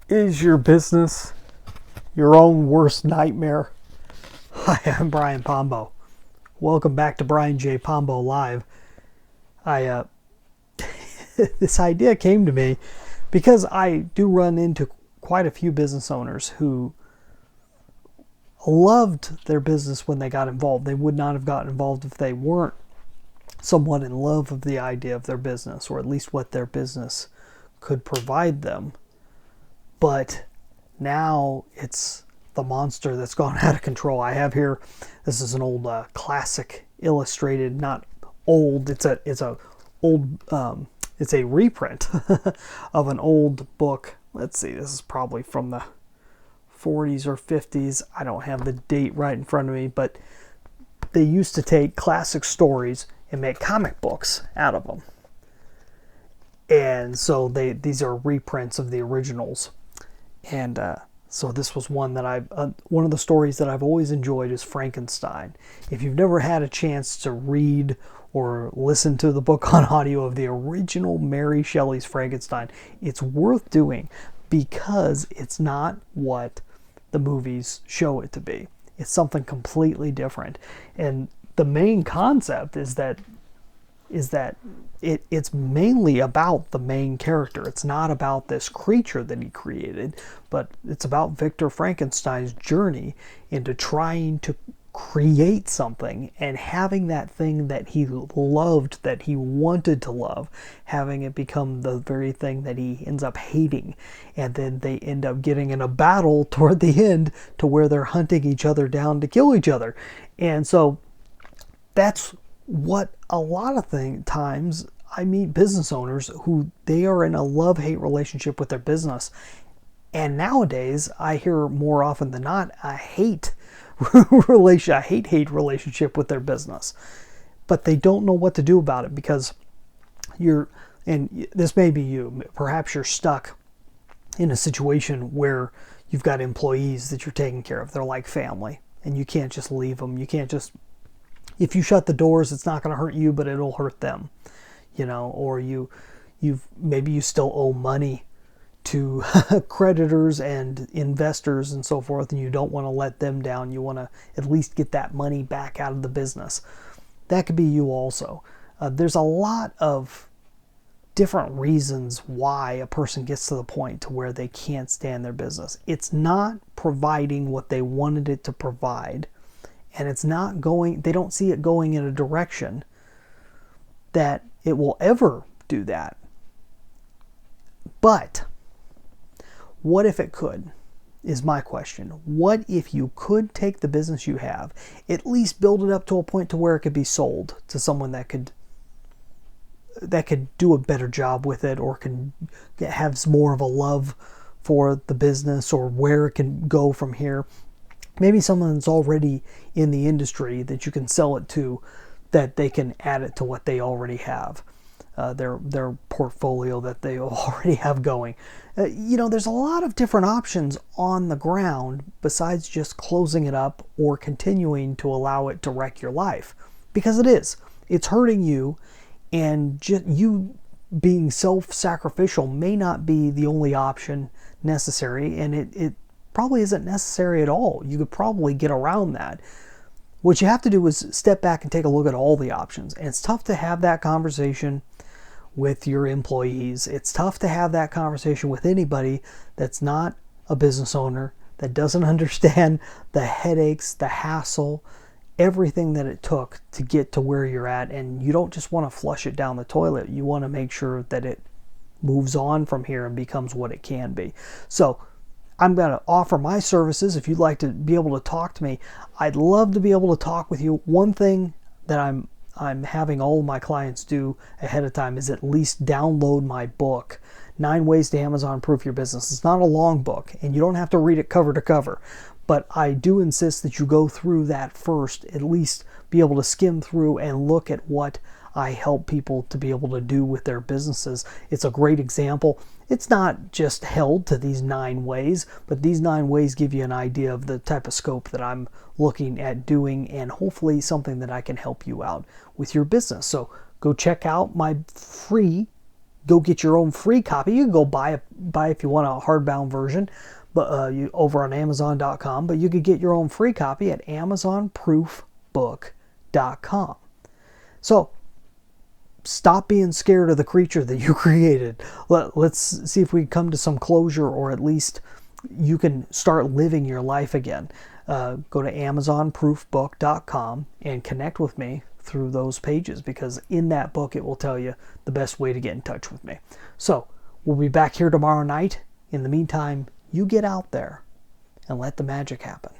Is your business your own worst nightmare? Hi, I'm Brian Pombo. Welcome back to Brian J. Pombo Live. I This idea came to me because I do run into quite a few business owners who loved their business when they got involved. They would not have gotten involved if they weren't somewhat in love of the idea of their business, or at least what their business could provide them. But now it's the monster that's gone out of control. I have here, this is an old classic illustrated, not old, it's a reprint of an old book. Let's see, this is probably from the 40s or 50s. I don't have the date right in front of me, but they used to take classic stories and make comic books out of them. And so these are reprints of the originals. And so this was one that one of the stories that I've always enjoyed is Frankenstein. If you've never had a chance to read or listen to the book on audio of the original Mary Shelley's Frankenstein, it's worth doing because it's not what the movies show it to be. It's something completely different. And the main concept is that it's mainly about the main character. It's not about this creature that he created, but it's about Victor Frankenstein's journey into trying to create something and having that thing that he loved, that he wanted to love, having it become the very thing that he ends up hating. And then they end up getting in a battle toward the end to where they're hunting each other down to kill each other. And so that's what a lot of times I meet business owners who they are in a love-hate relationship with their business. And nowadays I hear more often than not a hate relationship with their business. But they don't know what to do about it because and this may be you, perhaps you're stuck in a situation where you've got employees that you're taking care of. They're like family and you can't just leave them. You can't just, if you shut the doors, it's not going to hurt you, but it'll hurt them, or maybe you still owe money to creditors and investors and so forth, and you don't want to let them down. You want to at least get that money back out of the business. That could be you also. There's a lot of different reasons why a person gets to the point to where they can't stand their business. It's not providing what they wanted it to provide. And they don't see it going in a direction that it will ever do that. But what if it could, is my question. What if you could take the business you have, at least build it up to a point to where it could be sold to someone that could do a better job with it, or can have more of a love for the business, or where it can go from here. Maybe someone that's already in the industry that you can sell it to, that they can add it to what they already have, their portfolio that they already have going. There's a lot of different options on the ground besides just closing it up or continuing to allow it to wreck your life. Because it's hurting you, and just you being self-sacrificial may not be the only option necessary, and it probably isn't necessary at all. You could probably get around that. What you have to do is step back and take a look at all the options. And it's tough to have that conversation with your employees. It's tough to have that conversation with anybody that's not a business owner, that doesn't understand the headaches, the hassle, everything that it took to get to where you're at. And you don't just want to flush it down the toilet. You want to make sure that it moves on from here and becomes what it can be. So I'm going to offer my services. If you'd like to be able to talk to me, I'd love to be able to talk with you. One thing that I'm having all of my clients do ahead of time is at least download my book, 9 Ways to Amazon Proof Your Business. It's not a long book, and you don't have to read it cover to cover, but I do insist that you go through that first, at least be able to skim through and look at what I help people to be able to do with their businesses. It's a great example. It's not just held to these 9 ways, but these 9 ways give you an idea of the type of scope that I'm looking at doing, and hopefully something that I can help you out with your business. So go check out my free go get your own free copy. You can go buy if you want a hardbound version, but you over on Amazon.com. But you could get your own free copy at AmazonProofBook.com. So stop being scared of the creature that you created. Let's see if we can come to some closure, or at least you can start living your life again. Go to AmazonProofBook.com and connect with me through those pages, because in that book it will tell you the best way to get in touch with me. So we'll be back here tomorrow night. In the meantime, you get out there and let the magic happen.